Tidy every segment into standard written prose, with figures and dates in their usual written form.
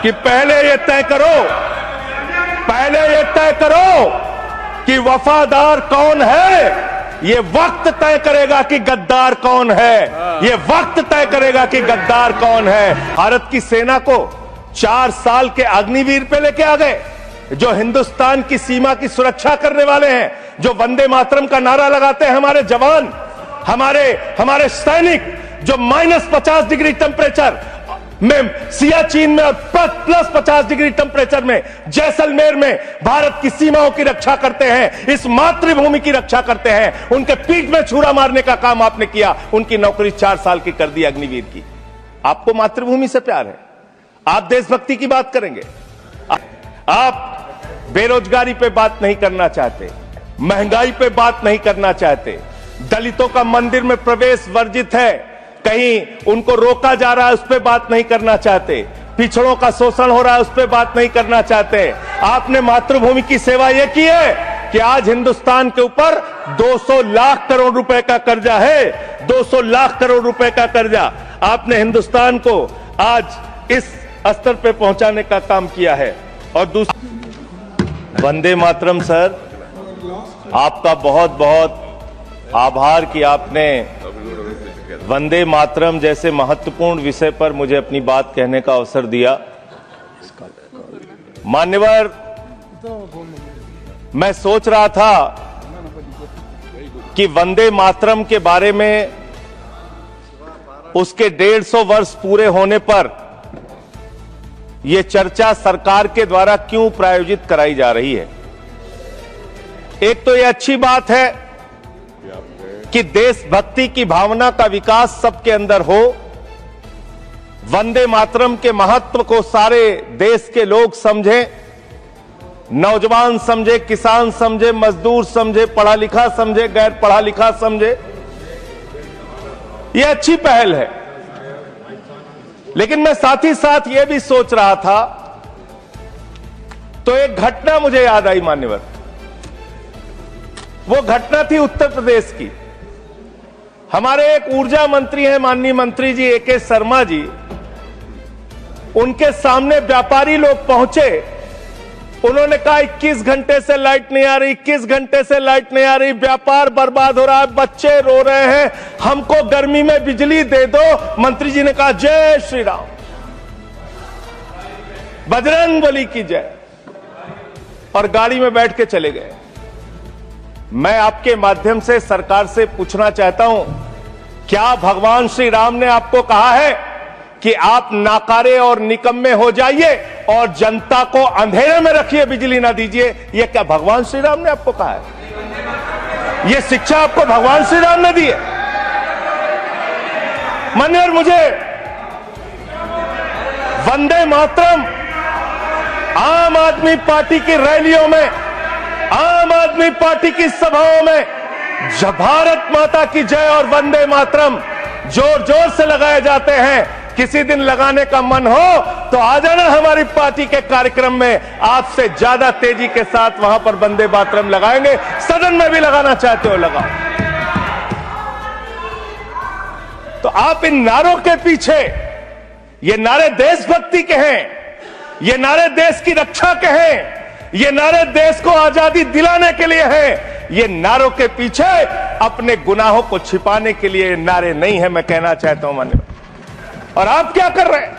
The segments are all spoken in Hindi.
कि पहले ये तय करो कि वफादार कौन है। ये वक्त तय करेगा कि गद्दार कौन है। ये वक्त तय करेगा कि गद्दार कौन है। भारत की सेना को 4 साल के अग्निवीर पे लेके आ गए, जो हिंदुस्तान की सीमा की सुरक्षा करने वाले हैं, जो वंदे मातरम का नारा लगाते हैं हमारे जवान, हमारे सैनिक, जो -50 डिग्री टेम्परेचर में सियाचिन में और +50 डिग्री टेम्परेचर में जैसलमेर में भारत की सीमाओं की रक्षा करते हैं, इस मातृभूमि की रक्षा करते हैं। उनके पीठ में छुरा मारने का काम आपने किया, उनकी नौकरी 4 साल की कर दी अग्निवीर की। आपको मातृभूमि से प्यार है, आप देशभक्ति की बात करेंगे। आप बेरोजगारी पे बात नहीं करना चाहते, महंगाई पे बात नहीं करना चाहते, दलितों का मंदिर में प्रवेश वर्जित है, कहीं उनको रोका जा रहा है, उस पर बात नहीं करना चाहते, पिछड़ों का शोषण हो रहा है, उस पर बात नहीं करना चाहते। आपने मातृभूमि की सेवा यह की है कि आज हिंदुस्तान के ऊपर 200 लाख करोड़ रुपए का कर्जा है। 200 लाख करोड़ रुपए का कर्जा आपने हिंदुस्तान को आज इस स्तर पे पहुंचाने का काम किया है। और दूसरा, वंदे मातरम सर, आपका बहुत बहुत आभार कि आपने वंदे मातरम जैसे महत्वपूर्ण विषय पर मुझे अपनी बात कहने का अवसर दिया। मान्यवर, मैं सोच रहा था कि वंदे मातरम के बारे में उसके 150 वर्ष पूरे होने पर यह चर्चा सरकार के द्वारा क्यों प्रायोजित कराई जा रही है। एक तो यह अच्छी बात है कि देशभक्ति की भावना का विकास सबके अंदर हो। वंदे मातरम के महत्व को सारे देश के लोग समझें, नौजवान समझे, किसान समझे, मजदूर समझे, पढ़ा लिखा समझे, गैर पढ़ा लिखा समझे। यह अच्छी पहल है। लेकिन मैं साथ ही साथ यह भी सोच रहा था, तो एक घटना मुझे याद आई मान्यवर। वो घटना थी उत्तर प्रदेश की। हमारे एक ऊर्जा मंत्री हैं, माननीय मंत्री जी AK शर्मा जी, उनके सामने व्यापारी लोग पहुंचे। उन्होंने कहा 21 घंटे से लाइट नहीं आ रही, 21 घंटे से लाइट नहीं आ रही, व्यापार बर्बाद हो रहा है, बच्चे रो रहे हैं, हमको गर्मी में बिजली दे दो। मंत्री जी ने कहा जय श्री राम, बजरंगबली की जय, और गाड़ी में बैठ के चले गए। मैं आपके माध्यम से सरकार से पूछना चाहता हूं, क्या भगवान श्री राम ने आपको कहा है कि आप नाकारे और निकम्मे हो जाइए और जनता को अंधेरे में रखिए, बिजली ना दीजिए? यह क्या भगवान श्री राम ने आपको कहा है? यह शिक्षा आपको भगवान श्री राम ने दी है? मान्यवर, मुझे वंदे मातरम आम आदमी पार्टी की रैलियों में, आम आदमी पार्टी की सभाओं में भारत माता की जय और वंदे मातरम जोर जोर से लगाए जाते हैं। किसी दिन लगाने का मन हो तो आ जाना हमारी पार्टी के कार्यक्रम में, आपसे ज्यादा तेजी के साथ वहां पर वंदे मातरम लगाएंगे। सदन में भी लगाना चाहते हो लगाओ। तो आप इन नारों के पीछे, ये नारे देशभक्ति के हैं, ये नारे देश की रक्षा के हैं, ये नारे देश को आजादी दिलाने के लिए हैं। ये नारों के पीछे अपने गुनाहों को छिपाने के लिए नारे नहीं है, मैं कहना चाहता हूं मान्यवर। और आप क्या कर रहे हैं?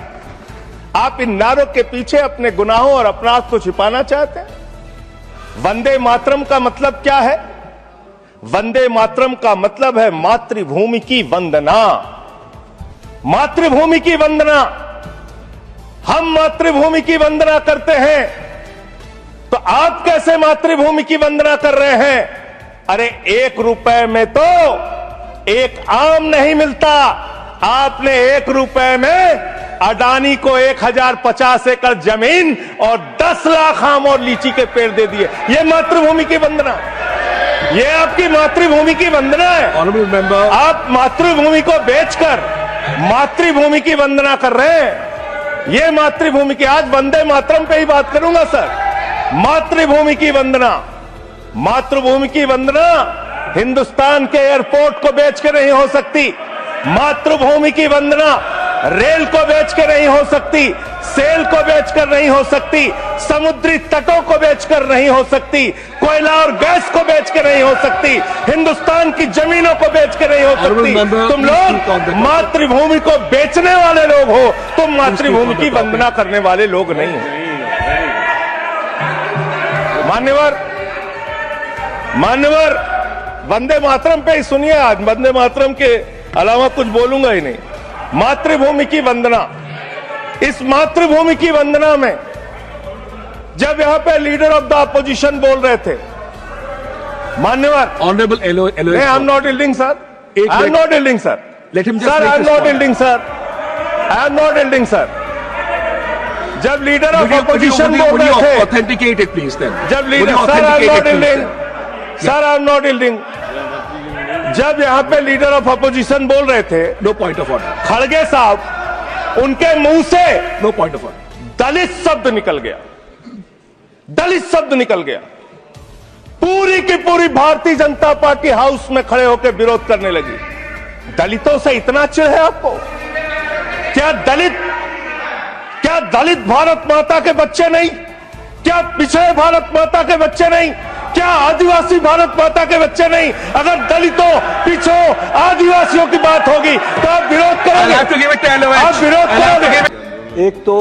आप इन नारों के पीछे अपने गुनाहों और अपराध को छिपाना चाहते हैं। वंदे मातरम का मतलब क्या है? वंदे मातरम का मतलब है मातृभूमि की वंदना। मातृभूमि की वंदना। हम मातृभूमि की वंदना करते हैं, तो आप कैसे मातृभूमि की वंदना कर रहे हैं? अरे 1 रुपए में तो एक आम नहीं मिलता। आपने 1 रुपए में अडानी को 1050 एकड़ जमीन और 10 लाख आम और लीची के पेड़ दे दिए। ये मातृभूमि की वंदना, ये आपकी मातृभूमि की वंदना है। ऑनरेबल मेंबर, आप मातृभूमि को बेचकर मातृभूमि की वंदना कर रहे हैं। ये मातृभूमि की, आज वंदे मातरम पे ही बात करूंगा सर। मातृभूमि की वंदना, मातृभूमि की वंदना हिंदुस्तान के एयरपोर्ट को बेच के नहीं हो सकती। मातृभूमि की वंदना रेल को बेच के नहीं हो सकती। सेल को बेचकर नहीं हो सकती, समुद्री तटों को बेचकर नहीं हो सकती, कोयला और गैस को बेच के नहीं हो सकती, हिंदुस्तान की जमीनों को बेच के नहीं हो सकती। तुम लोग मातृभूमि को बेचने वाले लोग हो, तुम मातृभूमि की वंदना करने वाले लोग नहीं हो। मान्यवर वंदे मातरम पे ही सुनिए, आज वंदे मातरम के अलावा कुछ बोलूंगा ही नहीं। मातृभूमि की वंदना, इस मातृभूमि की वंदना में जब यहां पे लीडर ऑफ द अपोजिशन बोल रहे थे, मान्यवर honourable I am not yielding sir, I am not yielding sir, sir I am not yielding sir, I am not yielding sir. जब लीडर ऑफ अपोजिशन बोल रहे थे, ऑथेंटिकेट इट प्लीज देन, जब leader, sir I am not yielding, sir I am not yielding. जब यहां पे लीडर ऑफ अपोजिशन बोल रहे थे, नो पॉइंट ऑफ ऑर्डर, खड़गे साहब उनके मुंह से नो पॉइंट ऑफ ऑर्डर, दलित शब्द निकल गया, दलित शब्द निकल गया। पूरी की पूरी भारतीय जनता पार्टी हाउस में खड़े होकर विरोध करने लगी। दलितों से इतना चिढ़ है आपको? क्या दलित भारत माता के बच्चे नहीं? क्या पिछड़े भारत माता के बच्चे नहीं? क्या आदिवासी भारत माता के बच्चे नहीं? अगर दलितों, पिछड़ों, आदिवासियों की बात होगी तो आप विरोध करोगे, आप विरोध करोगे। एक तो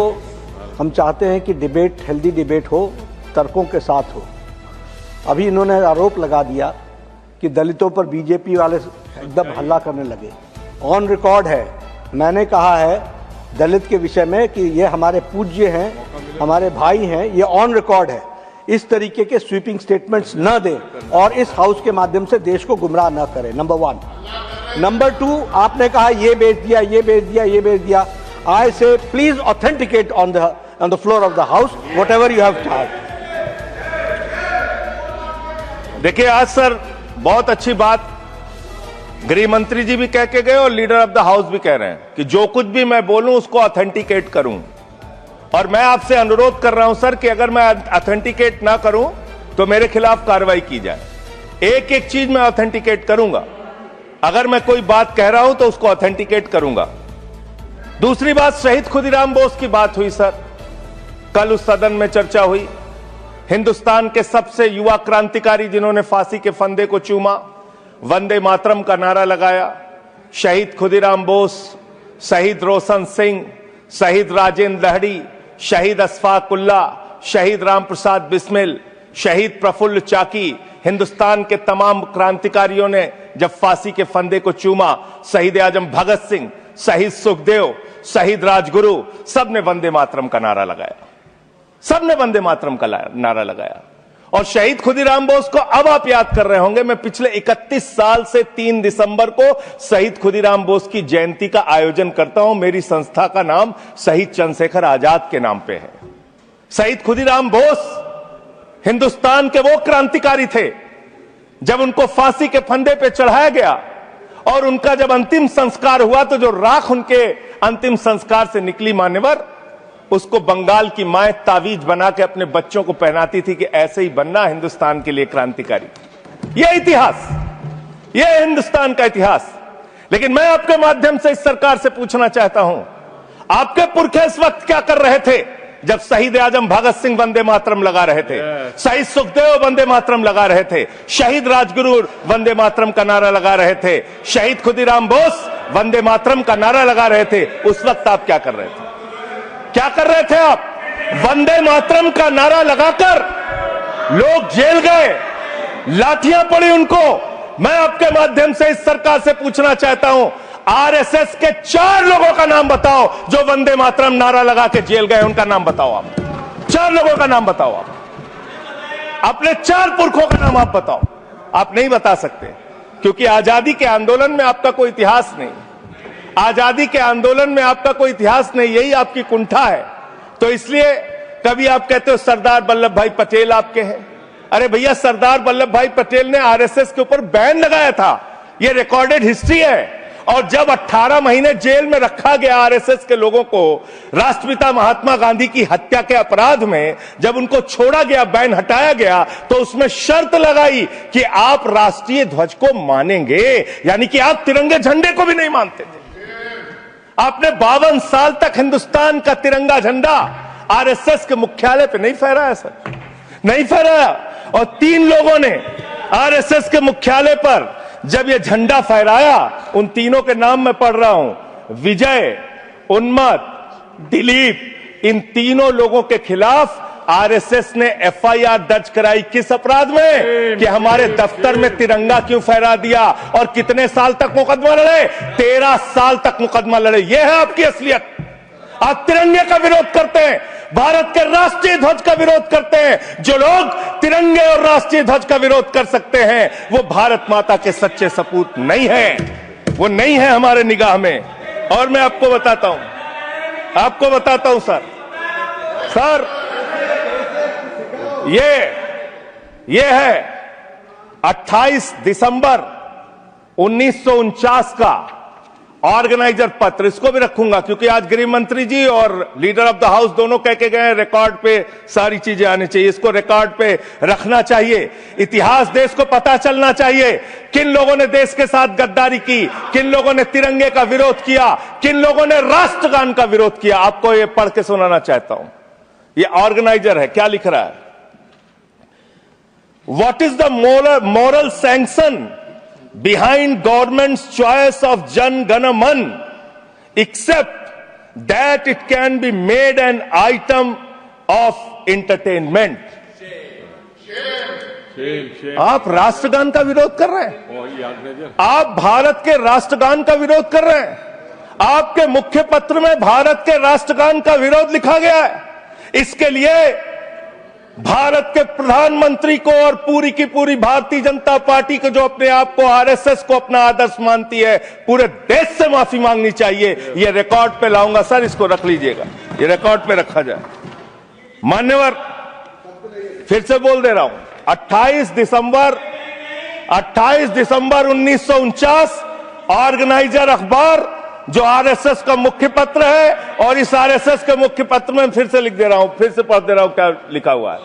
हम चाहते हैं कि डिबेट, हेल्दी डिबेट हो, तर्कों के साथ हो। अभी इन्होंने आरोप लगा दिया कि दलितों पर बीजेपी वाले एकदम हल्ला करने लगे। ऑन रिकॉर्ड है, मैंने कहा है दलित के विषय में कि ये हमारे पूज्य हैं, हमारे भाई हैं, ये ऑन रिकॉर्ड है। इस तरीके के स्वीपिंग स्टेटमेंट्स न दें और इस हाउस के माध्यम से देश को गुमराह न करें, नंबर 1। नंबर 2, आपने कहा ये बेच दिया, ये बेच दिया, ये बेच दिया। आई से please authenticate on the floor of the house what ever you have charge. देखिए आज सर बहुत अच्छी बात गृह मंत्री जी भी कह के गए और लीडर ऑफ द हाउस भी कह रहे हैं कि जो कुछ भी मैं बोलूं उसको ऑथेंटिकेट करूं। और मैं आपसे अनुरोध कर रहा हूं सर कि अगर मैं ऑथेंटिकेट ना करूं तो मेरे खिलाफ कार्रवाई की जाए। एक एक चीज मैं ऑथेंटिकेट करूंगा। अगर मैं कोई बात कह रहा हूं तो उसको ऑथेंटिकेट करूंगा। दूसरी बात, शहीद खुदीराम बोस की बात हुई सर, कल उस सदन में चर्चा हुई। हिंदुस्तान के सबसे युवा क्रांतिकारी जिन्होंने फांसी के फंदे को चूमा, वंदे मातरम का नारा लगाया, शहीद खुदीराम बोस, शहीद रोशन सिंह, शहीद राजेंद्र लहड़ी, शहीद अशफाक उल्ला, शहीद राम प्रसाद बिस्मिल, शहीद प्रफुल्ल चाकी, हिंदुस्तान के तमाम क्रांतिकारियों ने जब फांसी के फंदे को चूमा, शहीद आजम भगत सिंह, शहीद सुखदेव, शहीद राजगुरु, सबने वंदे मातरम का नारा लगाया, सबने वंदे मातरम का नारा लगाया। और शहीद खुदीराम बोस को अब आप याद कर रहे होंगे, मैं पिछले 31 साल से 3 दिसंबर को शहीद खुदीराम बोस की जयंती का आयोजन करता हूं। मेरी संस्था का नाम शहीद चंद्रशेखर आजाद के नाम पे है। शहीद खुदीराम बोस हिंदुस्तान के वो क्रांतिकारी थे, जब उनको फांसी के फंदे पे चढ़ाया गया और उनका जब अंतिम संस्कार हुआ तो जो राख उनके अंतिम संस्कार से निकली मान्यवर, उसको बंगाल की माए तावीज बना के अपने बच्चों को पहनाती थी कि ऐसे ही बनना हिंदुस्तान के लिए क्रांतिकारी। यह इतिहास, यह हिंदुस्तान का इतिहास। लेकिन मैं आपके माध्यम से इस सरकार से पूछना चाहता हूं, आपके पुरखे इस वक्त क्या कर रहे थे जब शहीद आजम भगत सिंह वंदे मातरम लगा रहे थे, शहीद सुखदेव वंदे मातरम लगा रहे थे, शहीद राजगुरु वंदे मातरम का नारा लगा रहे थे, शहीद खुदीराम बोस वंदे मातरम का नारा लगा रहे थे। उस वक्त आप क्या कर रहे थे? क्या कर रहे थे आप? वंदे मातरम का नारा लगाकर लोग जेल गए, लाठियां पड़ी उनको। मैं आपके माध्यम से इस सरकार से पूछना चाहता हूं, आरएसएस के 4 लोगों का नाम बताओ जो वंदे मातरम नारा लगा के जेल गए, उनका नाम बताओ आप। 4 लोगों का नाम बताओ आप, अपने 4 पुरखों का नाम आप बताओ। आप नहीं बता सकते क्योंकि आजादी के आंदोलन में आपका कोई इतिहास नहीं, आजादी के आंदोलन में आपका कोई इतिहास नहीं, यही आपकी कुंठा है। तो इसलिए कभी आप कहते हो सरदार वल्लभ भाई पटेल आपके हैं। अरे भैया, सरदार वल्लभ भाई पटेल ने आरएसएस के ऊपर बैन लगाया था, यह रिकॉर्डेड हिस्ट्री है। और जब 18 महीने जेल में रखा गया आरएसएस के लोगों को राष्ट्रपिता महात्मा गांधी की हत्या के अपराध में, जब उनको छोड़ा गया, बैन हटाया गया, तो उसमें शर्त लगाई कि आप राष्ट्रीय ध्वज को मानेंगे, यानी कि आप तिरंगे झंडे को भी नहीं मानते थे। आपने 52 साल तक हिंदुस्तान का तिरंगा झंडा आरएसएस के मुख्यालय पे नहीं फहराया सर, नहीं फहराया। और 3 लोगों ने आरएसएस के मुख्यालय पर जब ये झंडा फहराया, उन तीनों के नाम मैं पढ़ रहा हूं, विजय, उन्मत, दिलीप, इन तीनों लोगों के खिलाफ आरएसएस ने एफआईआर दर्ज कराई। किस अपराध में? कि हमारे दफ्तर में तिरंगा क्यों फहरा दिया। और कितने साल तक मुकदमा लड़े? 13 साल तक मुकदमा लड़े। यह है आपकी असलियत। आप तिरंगे का विरोध करते हैं, भारत के राष्ट्रीय ध्वज का विरोध करते हैं। जो लोग तिरंगे और राष्ट्रीय ध्वज का विरोध कर सकते हैं, वो भारत माता के सच्चे सपूत नहीं है, वो नहीं है हमारे निगाह में। और मैं आपको बताता हूं सर, ये है 28 दिसंबर 1949 का ऑर्गेनाइजर पत्र। इसको भी रखूंगा क्योंकि आज गृह मंत्री जी और लीडर ऑफ द हाउस दोनों कह के गए रिकॉर्ड पे सारी चीजें आनी चाहिए। इसको रिकॉर्ड पे रखना चाहिए। इतिहास देश को पता चलना चाहिए किन लोगों ने देश के साथ गद्दारी की, किन लोगों ने तिरंगे का विरोध किया, किन लोगों ने राष्ट्रगान का विरोध किया। आपको ये पढ़ के सुनाना चाहता हूं। ये ऑर्गेनाइजर है, क्या लिख रहा है? What is the moral sanction behind government's choice of Jan Gana Man, except that it can be made an item of entertainment? आप राष्ट्रगान का विरोध कर रहे हैं, आप भारत के राष्ट्रगान का विरोध कर रहे हैं। आपके मुख्य पत्र में भारत के राष्ट्रगान का विरोध लिखा गया है। इसके लिए भारत के प्रधानमंत्री को और पूरी की पूरी भारतीय जनता पार्टी को, जो अपने आप को आरएसएस को अपना आदर्श मानती है, पूरे देश से माफी मांगनी चाहिए। यह रिकॉर्ड पे लाऊंगा सर, इसको रख लीजिएगा, ये रिकॉर्ड पे रखा जाए। मान्यवर, फिर से बोल दे रहा हूं, 28 दिसंबर 1949 ऑर्गेनाइजर अखबार जो आरएसएस का मुख्य पत्र है, और इस आरएसएस के मुख्य पत्र में फिर से लिख दे रहा हूं, फिर से पढ़ दे रहा हूं क्या लिखा हुआ है।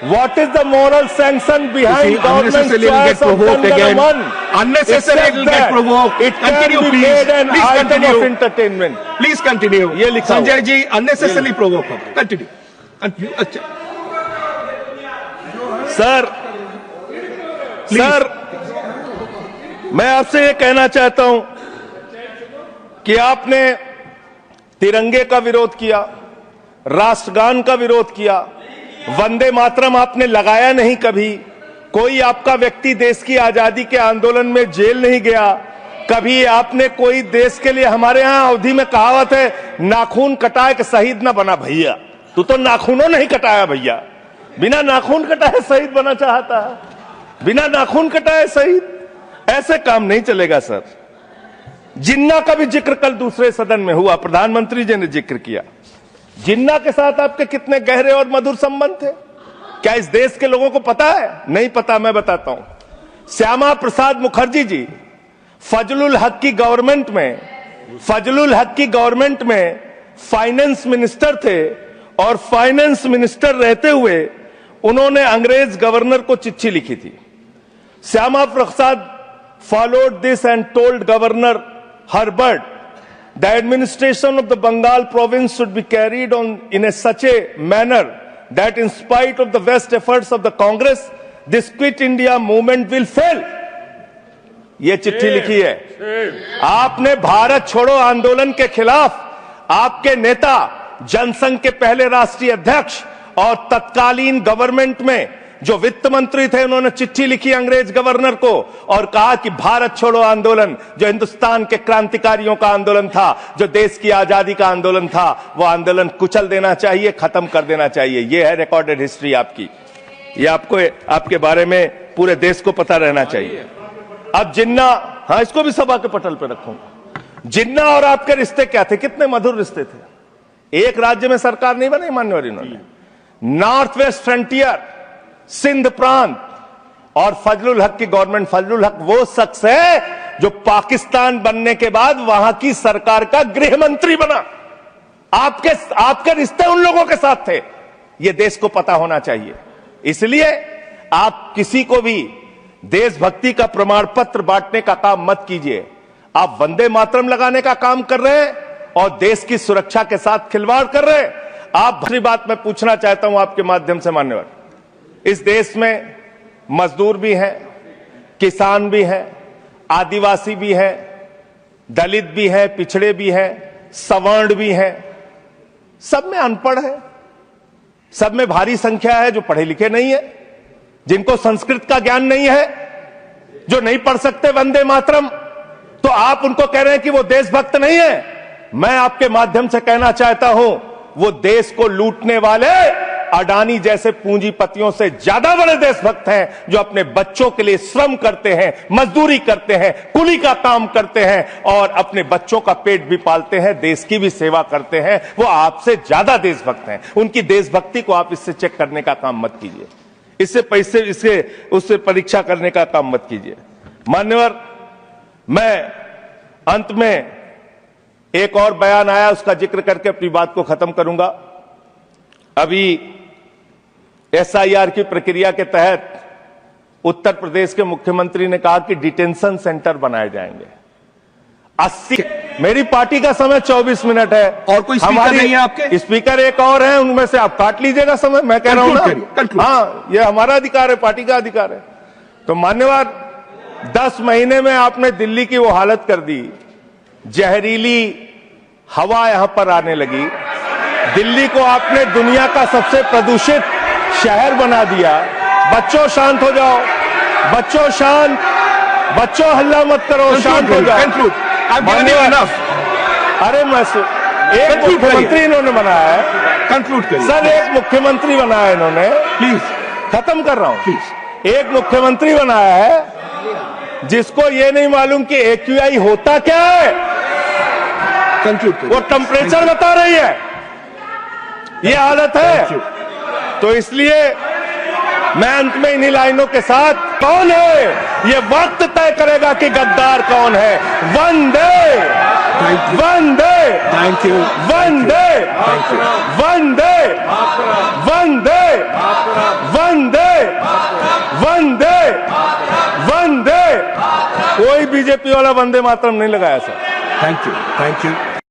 What is the moral sanction behind government's choice of Jan Gana Man? Unnecessarily it'll get provoked. It can Continue, be please. made an Please item continue. of entertainment. Please continue. ये लिखा संजय हुआ। जी unnecessarily provoke. Continue. अच्छा सर, मैं आपसे ये कहना चाहता हूं कि आपने तिरंगे का विरोध किया, राष्ट्रगान का विरोध किया, वंदे मातरम आपने लगाया नहीं कभी। कोई आपका व्यक्ति देश की आजादी के आंदोलन में जेल नहीं गया कभी। आपने कोई देश के लिए, हमारे यहां अवधि में कहावत है, नाखून कटाए कि शहीद ना बना भैया। तू तो नाखूनों नहीं कटाया भैया, बिना नाखून कटाए शहीद बना चाहता है, बिना नाखून कटाए शहीद। ऐसे काम नहीं चलेगा सर। जिन्ना का भी जिक्र कल दूसरे सदन में हुआ, प्रधानमंत्री जी ने जिक्र किया। जिन्ना के साथ आपके कितने गहरे और मधुर संबंध थे, क्या इस देश के लोगों को पता है? नहीं पता, मैं बताता हूं। श्यामा प्रसाद मुखर्जी जी फजलुल हक की गवर्नमेंट में फाइनेंस मिनिस्टर थे, और फाइनेंस मिनिस्टर रहते हुए उन्होंने अंग्रेज गवर्नर को चिट्ठी लिखी थी। Shyama Prasad followed this and told Governor Herbert the administration of the Bengal province should be carried on in such a manner that in spite of the best efforts of the Congress, this Quit India movement will fail. ये चिट्ठी लिखी है। आपने भारत छोड़ो आंदोलन के खिलाफ आपके नेता, जनसंघ के पहले राष्ट्रीय अध्यक्ष और तत्कालीन गवर्नमेंट में जो वित्त मंत्री थे, उन्होंने चिट्ठी लिखी अंग्रेज गवर्नर को और कहा कि भारत छोड़ो आंदोलन, जो हिंदुस्तान के क्रांतिकारियों का आंदोलन था, जो देश की आजादी का आंदोलन था, वो आंदोलन कुचल देना चाहिए, खत्म कर देना चाहिए। ये है रिकॉर्डेड हिस्ट्री आपकी। ये आपको, आपके बारे में पूरे देश को पता रहना चाहिए। अब जिन्ना, हाँ, इसको भी सभा के पटल पर रखूंगा। जिन्ना और आपके रिश्ते क्या थे? कितने मधुर रिश्ते थे। एक राज्य में सरकार नहीं बनाई मान्यवर इन्होंने, नॉर्थ वेस्ट फ्रंटियर, सिंध प्रांत और फजलुल हक की गवर्नमेंट। फजलुल हक वो शख्स है जो पाकिस्तान बनने के बाद वहां की सरकार का गृह मंत्री बना। आपके रिश्ते उन लोगों के साथ थे, ये देश को पता होना चाहिए। इसलिए आप किसी को भी देशभक्ति का प्रमाण पत्र बांटने का काम मत कीजिए। आप वंदे मातरम लगाने का काम कर रहे हैं, और देश की सुरक्षा के साथ खिलवाड़ कर रहे हैं। आप भली बात मैं पूछना चाहता हूं आपके माध्यम से मान्यवर, इस देश में मजदूर भी हैं, किसान भी हैं, आदिवासी भी हैं, दलित भी हैं, पिछड़े भी हैं, सवर्ण भी हैं, सब में अनपढ़ है, सब में भारी संख्या है जो पढ़े लिखे नहीं है, जिनको संस्कृत का ज्ञान नहीं है, जो नहीं पढ़ सकते वंदे मातरम। तो आप उनको कह रहे हैं कि वो देशभक्त नहीं है। मैं आपके माध्यम से कहना चाहता हूं, वो देश को लूटने वाले अडानी जैसे पूंजीपतियों से ज्यादा बड़े देशभक्त हैं, जो अपने बच्चों के लिए श्रम करते हैं, मजदूरी करते हैं, कुली का काम करते हैं और अपने बच्चों का पेट भी पालते हैं, देश की भी सेवा करते हैं। वो आपसे ज्यादा देशभक्त हैं। उनकी देशभक्ति को आप इससे चेक करने का काम मत कीजिए, इससे पैसे उससे परीक्षा करने का काम मत कीजिए। मान्यवर, मैं अंत में एक और बयान आया, उसका जिक्र करके अपनी बात को खत्म करूंगा। अभी एसआईआर की प्रक्रिया के तहत उत्तर प्रदेश के मुख्यमंत्री ने कहा कि डिटेंशन सेंटर बनाए जाएंगे। 80 मेरी पार्टी का समय 24 मिनट है और कोई स्पीकर नहीं है आपके? स्पीकर एक और है, उनमें से आप काट लीजिएगा समय। मैं कह रहा हूं ना, हाँ, ये हमारा अधिकार है, पार्टी का अधिकार है। तो मान्यवर, 10 महीने में आपने दिल्ली की वो हालत कर दी, जहरीली हवा यहां पर आने लगी। दिल्ली को आपने दुनिया का सबसे प्रदूषित शहर बना दिया। बच्चों शांत हो जाओ, बच्चों शांत, बच्चों हल्ला मत करो, शांत हो जाओ। अरे मैं एक मुख्यमंत्री इन्होंने बनाया है, कंक्लूड करिए सर, एक मुख्यमंत्री बनाया इन्होंने, प्लीज, खत्म कर रहा हूं प्लीज। एक मुख्यमंत्री बनाया है जिसको ये नहीं मालूम कि एक्यूआई होता क्या है, कंक्लूड करिए। वो टेम्परेचर बता रही है, ये हालत है। तो इसलिए मैं अंत में इन्हीं लाइनों के साथ, कौन है ये वक्त तय करेगा कि गद्दार कौन है। वंदे वंदे थैंक यू, वंदे वंदे वंदे वंदे वंदे वंदे। कोई बीजेपी वाला वंदे मातरम नहीं लगाया sir. Thank you, thank you.